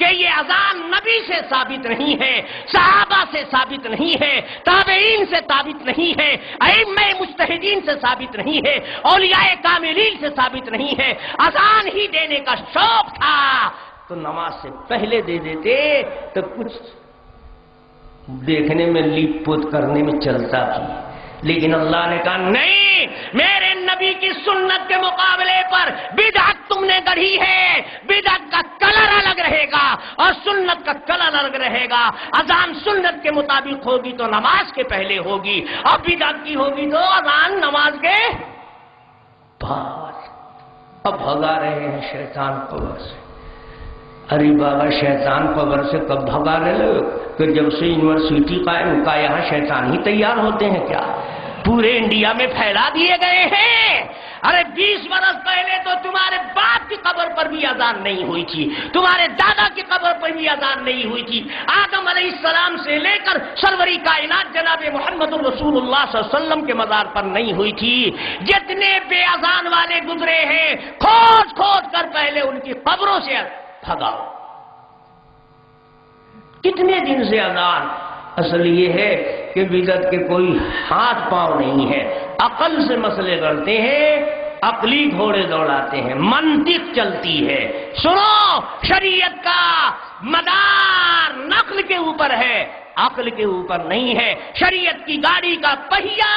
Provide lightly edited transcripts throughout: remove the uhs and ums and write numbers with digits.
کہ یہ اذان نبی سے ثابت نہیں ہے، صحابہ سے ثابت نہیں ہے، تابعین سے ثابت نہیں ہے، ائمہ مجتہدین سے ثابت نہیں ہے، اولیاء کاملین سے ثابت نہیں ہے، اذان ہی دینے کا شوق تھا تو نماز سے پہلے دے دیتے تو کچھ دیکھنے میں لیپ پوت کرنے میں چلتا تھی، لیکن اللہ نے کہا نہیں، میرے نبی کی سنت کے مقابلے پر بدعت تم نے گڑھی ہے، بدعت کا کلر الگ رہے گا اور سنت کا کلر الگ رہے گا، اذان سنت کے مطابق ہوگی تو نماز کے پہلے ہوگی، اور بدعت کی ہوگی تو اذان نماز کے بعد۔ اب بھگا رہے ہیں شیطان قبر سے۔ ارے بابا شیطان قبر سے کب بھگا رہے ہو؟ کہ جب سے یونیورسٹی قائم کا یہاں شیطان ہی تیار ہوتے ہیں کیا؟ پورے انڈیا میں پھیلا دیے گئے ہیں۔ ارے 20 برس پہلے تو تمہارے باپ کی قبر پر بھی اذان نہیں ہوئی تھی، تمہارے دادا کی قبر پر بھی اذان نہیں ہوئی تھی، آدم علیہ السلام سے لے کر سروری کائنات جناب محمد رسول اللہ صلی اللہ علیہ وسلم کے مزار پر نہیں ہوئی تھی۔ جتنے بے اذان والے گزرے ہیں کھود کھود کر پہلے ان کی قبروں سے بھگاؤ۔ کتنے دن سے اذان؟ اصل یہ ہے کہ بدعت کے کوئی ہاتھ پاؤں نہیں ہے، عقل سے مسئلے کرتے ہیں، عقلی گھوڑے دوڑاتے ہیں، منطق چلتی ہے۔ سنو، شریعت کا مدار نقل کے اوپر ہے، عقل کے اوپر نہیں ہے۔ شریعت کی گاڑی کا پہیا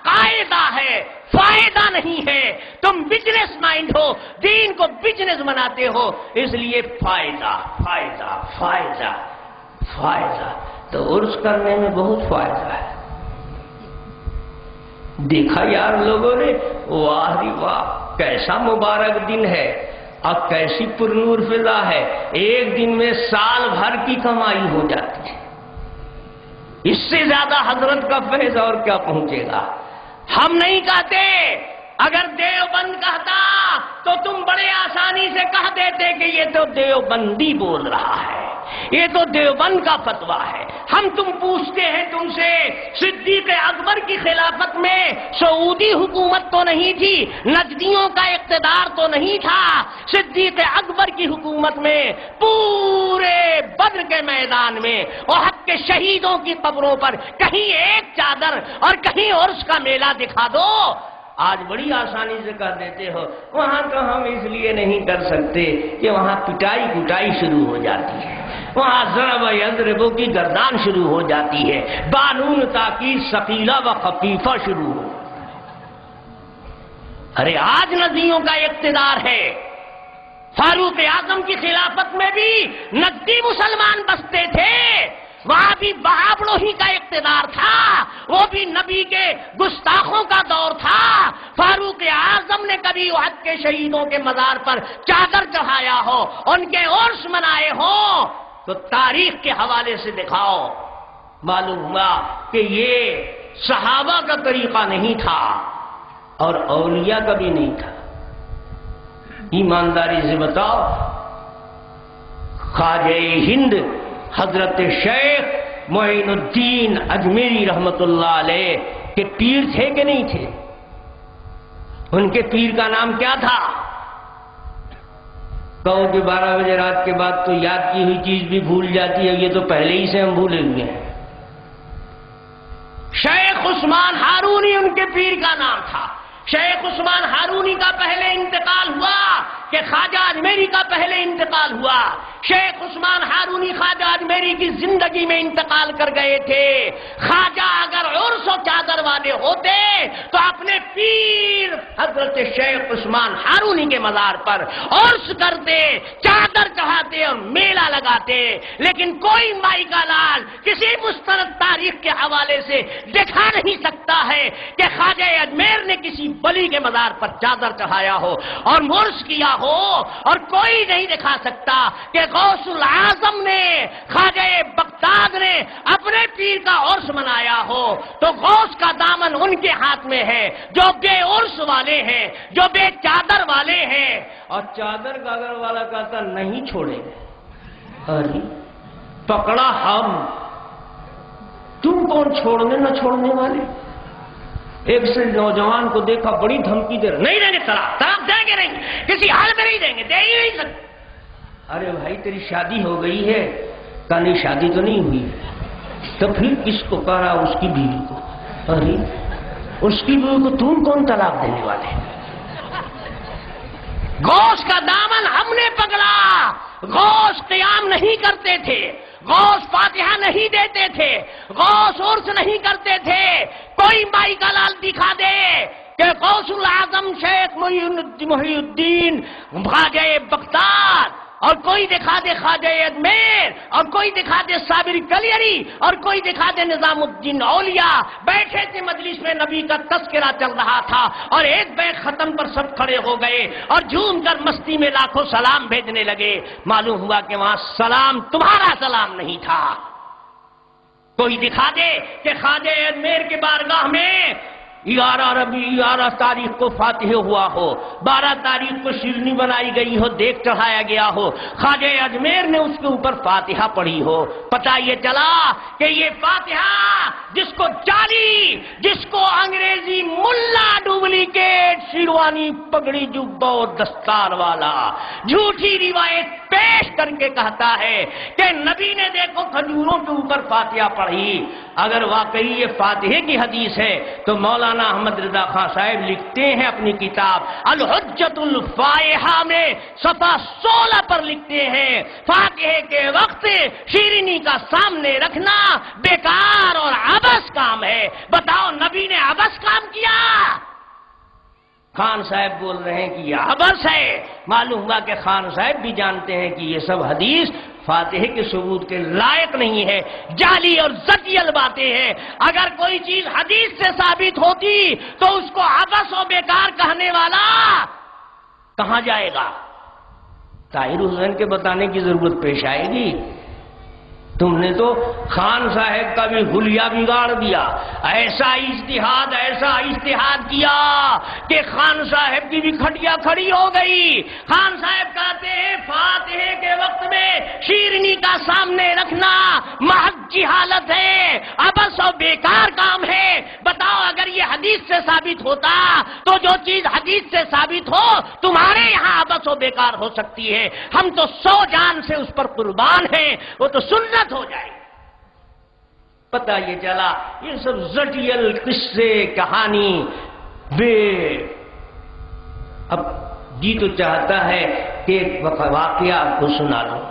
قاعدہ ہے، فائدہ نہیں ہے۔ تم بزنس مائنڈ ہو، دین کو بزنس بناتے ہو، اس لیے فائدہ فائدہ فائدہ فائدہ۔ تو عرس کرنے میں بہت فائدہ ہے۔ دیکھا یار لوگوں نے، واہ ری واہ کیسا مبارک دن ہے اور کیسی پرنور فضا ہے، ایک دن میں سال بھر کی کمائی ہو جاتی ہے۔ اس سے زیادہ حضرت کا فیض اور کیا پہنچے گا؟ ہم نہیں کہتے، اگر دیوبند کہتا تو تم بڑے آسانی سے کہہ دیتے کہ یہ تو دیوبندی بول رہا ہے، یہ تو دیوبند کا فتویٰ ہے۔ ہم تم پوچھتے ہیں تم سے، صدیق اکبر کی خلافت میں سعودی حکومت تو نہیں تھی، نجدیوں کا اقتدار تو نہیں تھا، صدیق اکبر کی حکومت میں پورے بدر کے میدان میں احد کے شہیدوں کی قبروں پر کہیں ایک چادر اور کہیں عرس کا میلہ دکھا دو۔ آج بڑی آسانی سے کہہ دیتے ہو وہاں تو ہم اس لیے نہیں کر سکتے کہ وہاں پٹائی کٹائی شروع ہو جاتی ہے، وہاں ضرب یضربوں کی گردان شروع ہو جاتی ہے، بانون تاکید ثقیلہ و خفیفہ شروع ہو۔ ارے آج نجدیوں کا اقتدار ہے، فاروق اعظم کی خلافت میں بھی نجدی مسلمان بستے تھے، وہاں بھی بہابڑوں ہی کا اقتدار تھا، وہ بھی نبی کے گستاخوں کا دور تھا۔ فاروق اعظم نے کبھی احد کے شہیدوں کے مزار پر چادر چڑھایا ہو، ان کے عرس منائے ہوں تو تاریخ کے حوالے سے دکھاؤ، معلوم ہوا کہ یہ صحابہ کا طریقہ نہیں تھا اور اولیاء کا بھی نہیں تھا۔ ایمانداری سے بتاؤ، خواجہ ہند حضرت شیخ معین الدین اجمیری رحمت اللہ علیہ کے پیر تھے کہ نہیں تھے؟ ان کے پیر کا نام کیا تھا؟ کہو کہ 12 بجے رات کے بعد تو یاد کی ہوئی چیز بھی بھول جاتی ہے، یہ تو پہلے ہی سے ہم بھولے ہوئے ہیں۔ شیخ عثمان ہارونی ان کے پیر کا نام تھا۔ شیخ عثمان ہارونی کا پہلے انتقال ہوا کہ خواجہ اجمیری کا پہلے انتقال ہوا۔ شیخ عثمان ہارونی خواجہ اجمیری کی زندگی میں انتقال کر گئے تھے۔ خواجہ اگر عرس و چادر والے ہوتے تو اپنے پیر حضرت شیخ عثمان ہارونی کے مزار پر عرس کرتے، چادر چڑھاتے اور میلہ لگاتے، لیکن کوئی مائی کا لال کسی مستند تاریخ کے حوالے سے دکھا نہیں سکتا ہے کہ خواجہ اجمیر نے کسی بلی کے مزار پر چادر چڑھایا ہو اور عرس کیا ہو، اور کوئی نہیں دکھا سکتا کہ غوث العظم نے، خواجہ بغداد نے اپنے پیر کا عرس منایا ہو۔ تو غوث کا دامن ان کے ہاتھ میں ہے جو بے عرس والے ہیں، جو بے چادر والے ہیں، اور چادر گاگر والا کہتا نہیں چھوڑیں گے۔ ارے پکڑا ہم، تم کون چھوڑنے نہ چھوڑنے والے؟ ایک سے نوجوان کو دیکھا بڑی دھمکی دے رہا، نہیں دیں گے طلاق دیں گے نہیں، کسی حال میں نہیں دیں گے، دے ہی نہیں سکتے۔ ارے بھائی تیری شادی ہو گئی ہے؟ کہا نہیں شادی تو نہیں ہوئی. تو پھر کس کو کہہ رہا؟ اس کی بیوی کو. ارے اس کی بیوی کو تم کون طلاق دینے والے؟ غوث کا دامن ہم نے پکڑا. غوث قیام نہیں کرتے تھے، غوث فاتحہ نہیں دیتے تھے، غوث عرس نہیں کرتے تھے. کوئی مائی کا لال دکھا دے کہ غوث العظم شیخ محی الدین خواجہ بختیار، اور کوئی دکھا دے خواجہ اجمیر، اور کوئی دکھا دے صابر کلیری، اور کوئی دکھا دے نظام الدین اولیاء بیٹھے تھے مجلس میں، نبی کا تذکرہ چل رہا تھا اور ایک بیگ ختم پر سب کھڑے ہو گئے اور جھوم کر مستی میں لاکھوں سلام بھیجنے لگے. معلوم ہوا کہ وہاں سلام تمہارا سلام نہیں تھا. کوئی دکھا دے کہ خواجہ اجمیر کے بارگاہ میں 11 تاریخ کو فاتح ہوا ہو، 12 تاریخ کو شیرنی بنائی گئی ہو، دیگ چڑھایا گیا ہو، خواجہ اجمیر نے اس کے اوپر فاتحہ پڑھی ہو. پتہ یہ چلا کہ یہ فاتحہ جس کو جعلی، جس کو انگریزی ملا ڈپلیکیٹ شیروانی پگڑی جبہ اور دستار والا جھوٹی روایت پیش کر کے کہتا ہے کہ نبی نے دیکھو کھجوروں کے اوپر فاتحہ پڑھی. اگر واقعی یہ فاتحے کی حدیث ہے تو مولانا احمد رضا خان صاحب لکھتے ہیں اپنی کتاب الحجت الفائحہ میں صفحہ 16 پر لکھتے ہیں فاتحے کے وقت شیرینی کا سامنے رکھنا بیکار اور عبث کام ہے. بتاؤ نبی نے عبث کام کیا؟ خان صاحب بول رہے ہیں کہ یہ عبث ہے. معلوم ہوا کہ خان صاحب بھی جانتے ہیں کہ یہ سب حدیث فاتحے کے ثبوت کے لائق نہیں ہے، جعلی اور زٹیل باتیں ہیں. اگر کوئی چیز حدیث سے ثابت ہوتی تو اس کو عبث و بیکار کہنے والا کہاں جائے گا؟ طاہر حسین کے بتانے کی ضرورت پیش آئے گی. تم نے تو خان صاحب کا بھی حلیہ بگاڑ دیا. ایسا اجتہاد کیا کہ خان صاحب کی بھی کھٹیا کھڑی ہو گئی. خان صاحب کہتے ہیں فاتحے کے وقت میں شیرنی کا سامنے رکھنا محض جہالت ہے، عبث و بیکار کام ہے. بتاؤ اگر یہ حدیث سے ثابت ہوتا تو جو چیز حدیث سے ثابت ہو تمہارے یہاں عبث و بیکار ہو سکتی ہے. ہم تو 100 جان سے اس پر قربان ہیں، وہ تو سنت ہو جائے. پتہ یہ چلا یہ سب زٹیل قصے کہانی اب جی تو چاہتا ہے کہ ایک واقعہ آپ کو سنا لوں،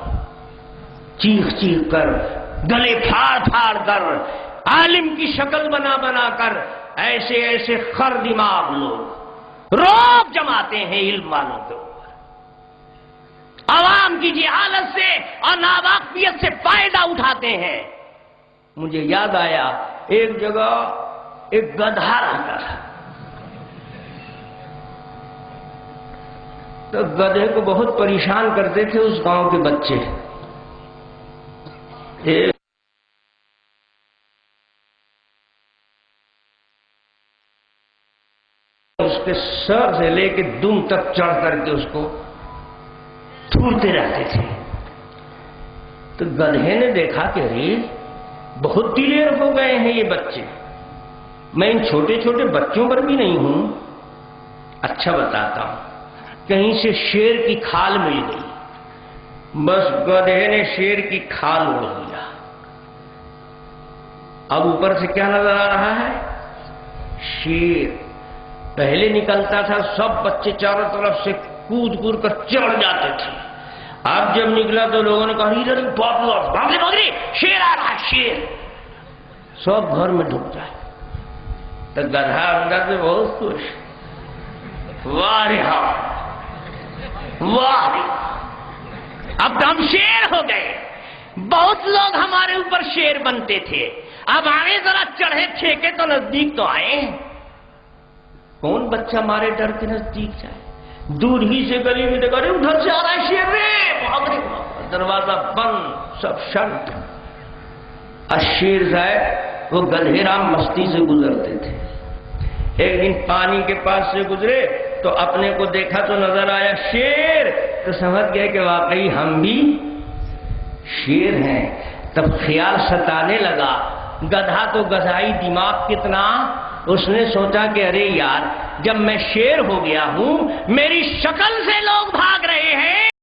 چیخ چیخ کر، گلے پھاڑ پھاڑ کر، عالم کی شکل بنا بنا کر ایسے خر دماغ لوگ رعب جماتے ہیں علم والوں کے اوپر، عوام کی جہالت سے اور ناواقفیت سے فائدہ اٹھاتے ہیں. مجھے یاد آیا ایک جگہ ایک گدھا رہتا تھا، تو گدھے کو بہت پریشان کرتے تھے اس گاؤں کے بچے. اس کے سر سے لے کے دم تک چڑھ کر کے اس کو تھورتے رہتے تھے. تو گدھے نے دیکھا کہ ارے بہت دلیر ہو گئے ہیں یہ بچے، میں ان چھوٹے چھوٹے بچوں پر بھی نہیں ہوں. اچھا بتاتا ہوں، کہیں سے شیر کی کھال مل گئی، بس گدھے نے شیر کی کھال اڑ لیا. اب اوپر سے کیا نظر آ رہا ہے؟ شیر. پہلے نکلتا تھا سب بچے چاروں طرف سے کود کود کر چڑھ جاتے تھے. اب جب نکلا تو لوگوں نے کہا ادھر بھاگے شیر آ رہا ہے شیر. سب گھر میں ڈھک جائے. تو گدھا اندر سے بہت خوش، واہ واہ اب تو ہم شیر ہو گئے. بہت لوگ ہمارے اوپر شیر بنتے تھے، اب آئے ذرا چڑھے ٹھیکے تو نزدیک تو آئے. کون بچہ ہمارے ڈر کے نزدیک جائے؟ دور ہی سے گلی میں دیکھا رہے ادھر سے آ رہا ہے شیر رے، دروازہ بند، سب شنٹ. الشیر صاحب وہ گدھے رام مستی سے گزرتے تھے. ایک دن پانی کے پاس سے گزرے تو اپنے کو دیکھا تو نظر آیا شیر، تو سمجھ گئے کہ واقعی ہم بھی شیر ہیں. تب خیال ستانے لگا گدھا تو گدھائی دماغ کتنا. اس نے سوچا کہ ارے یار جب میں شیر ہو گیا ہوں میری شکل سے لوگ بھاگ رہے ہیں